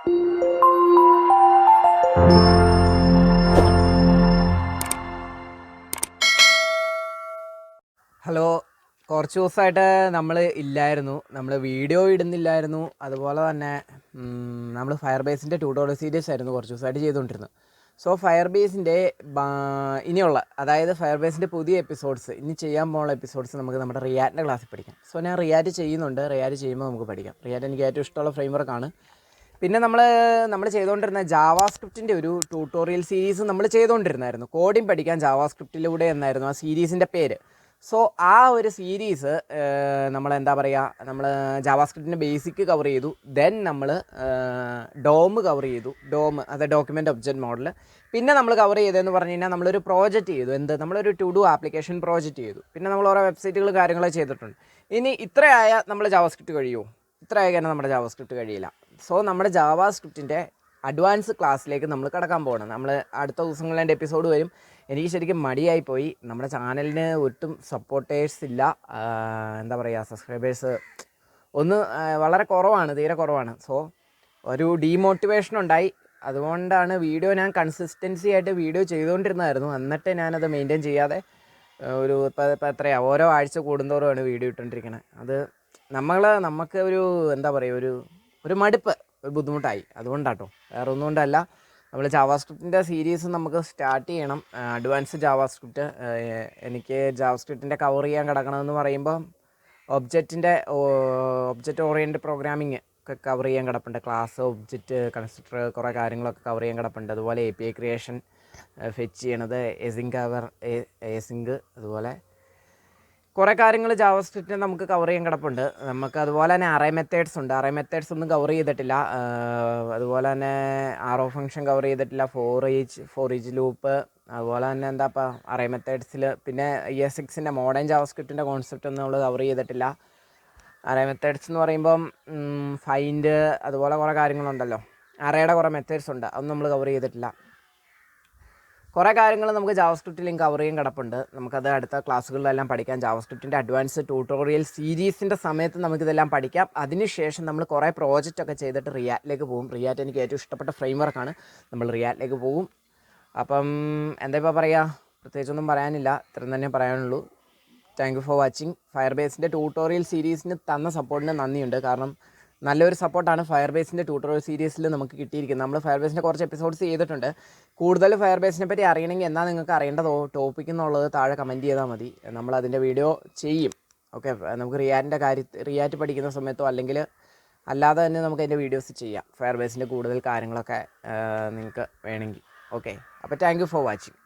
Hello, കുറച്ച് ദിവസമായിട്ട് നമ്മൾ വീഡിയോ ഇടുന്നില്ലായിരുന്നു. അതുപോലെ തന്നെ നമ്മൾ ഫയർ ബേസിൻ്റെ ട്യൂട്ടോറിയൽ സീരീസ് ആയിരുന്നു കുറച്ച് ദിവസമായിട്ട് ചെയ്തുകൊണ്ടിരുന്നത്. സോ ഫയർ ബേസിൻ്റെ ഇനിയുള്ള, അതായത് ഫയർ ബേസിൻ്റെ പുതിയ എപ്പിസോഡ്സ്, ഇനി ചെയ്യാൻ പോകുന്ന എപ്പിസോഡ്സ് നമുക്ക് നമ്മുടെ റിയാക്റ്റിൻ്റെ ക്ലാസ്സിൽ പഠിക്കാം. സോ ഞാൻ റിയാക്റ്റ് ചെയ്യുന്നുണ്ട്. റിയാക്റ്റ് ചെയ്യുമ്പോൾ നമുക്ക് പഠിക്കാം. റിയാക്റ്റ് എനിക്ക് ഏറ്റവും ഇഷ്ടമുള്ള ഫ്രെയിംവർക്കാണ്. പിന്നെ നമ്മൾ ചെയ്തുകൊണ്ടിരുന്ന ജാവാസ്ക്രിപ്റ്റിൻ്റെ ഒരു ട്യൂട്ടോറിയൽ സീരീസ് നമ്മൾ ചെയ്തുകൊണ്ടിരുന്നായിരുന്നു. കോഡിംഗ് പഠിക്കാൻ ജാവാസ്ക്രിപ്റ്റിലൂടെ എന്നായിരുന്നു ആ സീരീസിൻ്റെ പേര്. സോ ആ ഒരു സീരീസ് നമ്മൾ ജാവാസ്ക്രിപ്റ്റിൻ്റെ ബേസിക് കവർ ചെയ്തു. ദെൻ നമ്മൾ ഡോം കവർ ചെയ്തു. ഡോം അത് ഡോക്യുമെൻ്റ് ഒബ്ജക്റ്റ് മോഡൽ. പിന്നെ നമ്മൾ കവർ ചെയ്തതെന്ന് പറഞ്ഞു കഴിഞ്ഞാൽ നമ്മളൊരു പ്രോജക്റ്റ് ചെയ്തു. നമ്മളൊരു ടു ഡു ആപ്ലിക്കേഷൻ പ്രോജക്റ്റ് ചെയ്തു. പിന്നെ നമ്മൾ ഓരോ വെബ്സൈറ്റുകൾ കാര്യങ്ങൾ ചെയ്തിട്ടുണ്ട്. ഇനി ഇത്രയായ നമ്മൾ ജാവാസ്ക്രിപ്റ്റ് കഴിയുമോ? ഇത്രയായ കാരണം നമ്മുടെ ജാവാസ്ക്രിപ്റ്റ് കഴിയില്ല. സോ നമ്മുടെ ജാവാസ്ക്രിപ്റ്റിൻ്റെ അഡ്വാൻസ് ക്ലാസ്സിലേക്ക് നമ്മൾ കടക്കാൻ പോകണം. നമ്മൾ അടുത്ത ദിവസങ്ങളിൽ എൻ്റെ എപ്പിസോഡ് വരും. എനിക്ക് ശരിക്കും മടിയായിപ്പോയി. നമ്മുടെ ചാനലിന് ഒട്ടും സപ്പോർട്ടേഴ്സ് ഇല്ല. സബ്സ്ക്രൈബേഴ്സ് വളരെ കുറവാണ്, തീരെ കുറവാണ്. സോ ഒരു ഡീമോട്ടിവേഷൻ ഉണ്ടായി. അതുകൊണ്ടാണ് ഞാൻ കൺസിസ്റ്റൻസി ആയിട്ട് വീഡിയോ ചെയ്തുകൊണ്ടിരുന്നതായിരുന്നു. എന്നിട്ട് ഞാനത് മെയിൻറ്റെയിൻ ചെയ്യാതെ ഇപ്പോൾ എത്രയാണ് ഓരോ ആഴ്ച കൂടുന്തോറുമാണ് വീഡിയോ ഇട്ടുകൊണ്ടിരിക്കുന്നത്. അത് നമുക്ക് ഒരു മടുപ്പ്, ഒരു ബുദ്ധിമുട്ടായി. അതുകൊണ്ടാട്ടോ, വേറെ ഒന്നും കൊണ്ടല്ല. നമ്മൾ ജാവാസ്ക്രിപ്റ്റിൻ്റെ സീരീസ് നമുക്ക് സ്റ്റാർട്ട് ചെയ്യണം. Advance JavaScript. എനിക്ക് ജാവാസ്ക്രിപ്റ്റിൻ്റെ കവർ ചെയ്യാൻ കിടക്കണമെന്ന് പറയുമ്പോൾ ഒബ്ജക്റ്റ് ഓറിയൻറ്റഡ് പ്രോഗ്രാമിങ് ഒക്കെ കവർ ചെയ്യാൻ കിടപ്പുണ്ട്. ക്ലാസ്, ഒബ്ജക്റ്റ്, കൺസ്ട്രക്ടർ, കുറേ കാര്യങ്ങളൊക്കെ കവർ ചെയ്യാൻ കിടപ്പുണ്ട്. അതുപോലെ API ക്രിയേഷൻ, ഫെച്ച് ചെയ്യണത്, എസിങ്ക്, അതുപോലെ കുറേ കാര്യങ്ങൾ ജാവാസ്ക്രിപ്റ്റിന് നമുക്ക് കവർ ചെയ്യാൻ കിടപ്പുണ്ട്. നമുക്ക് അതുപോലെ തന്നെ അറേ മെത്തേഡ്സ് ഉണ്ട്. അറേ മെത്തേഡ്സ് ഒന്നും കവർ ചെയ്തിട്ടില്ല. അതുപോലെ തന്നെ ആറോ ഫംഗ്ഷൻ കവർ ചെയ്തിട്ടില്ല. ഫോർ ഈച്ച് ലൂപ്പ്, അതുപോലെ തന്നെ അറേ മെത്തേഡ്സിൽ. പിന്നെ ES6ൻ്റെ മോഡേൺ ജാവാസ്ക്രിപ്റ്റിൻ്റെ കോൺസെപ്റ്റ് ഒന്നും നമ്മൾ കവർ ചെയ്തിട്ടില്ല. അറേ മെത്തേഡ്സ് എന്ന് പറയുമ്പം ഫൈൻഡ്, അതുപോലെ കുറേ കാര്യങ്ങളുണ്ടല്ലോ. അറേയുടെ കുറേ മെത്തേഡ്സ് ഉണ്ട്, അതൊന്നും നമ്മൾ കവർ ചെയ്തിട്ടില്ല. കുറേ കാര്യങ്ങൾ നമുക്ക് ജാവാസ്ക്രിപ്റ്റിലും കവർ ചെയ്യാൻ കിടപ്പുണ്ട്. നമുക്കത് അടുത്ത ക്ലാസ്സുകളിലെല്ലാം പഠിക്കാം. ജാവാസ്ക്രിപ്റ്റിൻ്റെ അഡ്വാൻസ് ട്യൂട്ടോറിയൽ സീരീസിൻ്റെ സമയത്ത് നമുക്കിതെല്ലാം പഠിക്കാം. അതിനുശേഷം നമ്മൾ കുറേ പ്രോജക്റ്റൊക്കെ ചെയ്തിട്ട് റിയാക്റ്റിലേക്ക് പോകും. റിയാക്റ്റ് എനിക്ക് ഏറ്റവും ഇഷ്ടപ്പെട്ട ഫ്രെയിംവർക്കാണ്. നമ്മൾ റിയാക്റ്റിലേക്ക് പോകും. അപ്പം ഇപ്പോൾ പറയുക, പ്രത്യേകിച്ചൊന്നും പറയാനില്ല. ഇത്രയും തന്നെ പറയാനുള്ളൂ. Thank you for watching. Fire ബേസിൻ്റെ ട്യൂട്ടോറിയൽ സീരീസിന് തന്ന സപ്പോർട്ടിന് നന്ദിയുണ്ട്. കാരണം നല്ലൊരു സപ്പോർട്ടാണ് ഫയർ ബേസിൻ്റെ ട്യൂട്ടോറിയൽ സീരീസിൽ നമുക്ക് കിട്ടിയിരിക്കുന്നത്. നമ്മൾ ഫയർ ബേസിൻ്റെ കുറച്ച് എപ്പിസോഡ്സ് ചെയ്തിട്ടുണ്ട്. കൂടുതൽ ഫയർ ബേസിനെ പറ്റി അറിയണമെങ്കിൽ എന്താ നിങ്ങൾക്ക് അറിയേണ്ടതോ ടോപ്പിക് എന്നുള്ളത് താഴെ കമൻറ്റ് ചെയ്താൽ മതി. നമ്മൾ അതിൻ്റെ വീഡിയോ ചെയ്യും. ഓക്കെ, നമുക്ക് റിയാക്റ്റ് പഠിക്കുന്ന സമയത്തോ അല്ലെങ്കിൽ അല്ലാതെ തന്നെ നമുക്ക് അതിൻ്റെ വീഡിയോസ് ചെയ്യാം. ഫയർ ബേസിൻ്റെ കൂടുതൽ കാര്യങ്ങളൊക്കെ നിങ്ങൾക്ക് വേണമെങ്കിൽ. ഓക്കെ, അപ്പോൾ താങ്ക് യു ഫോർ വാച്ചിങ്.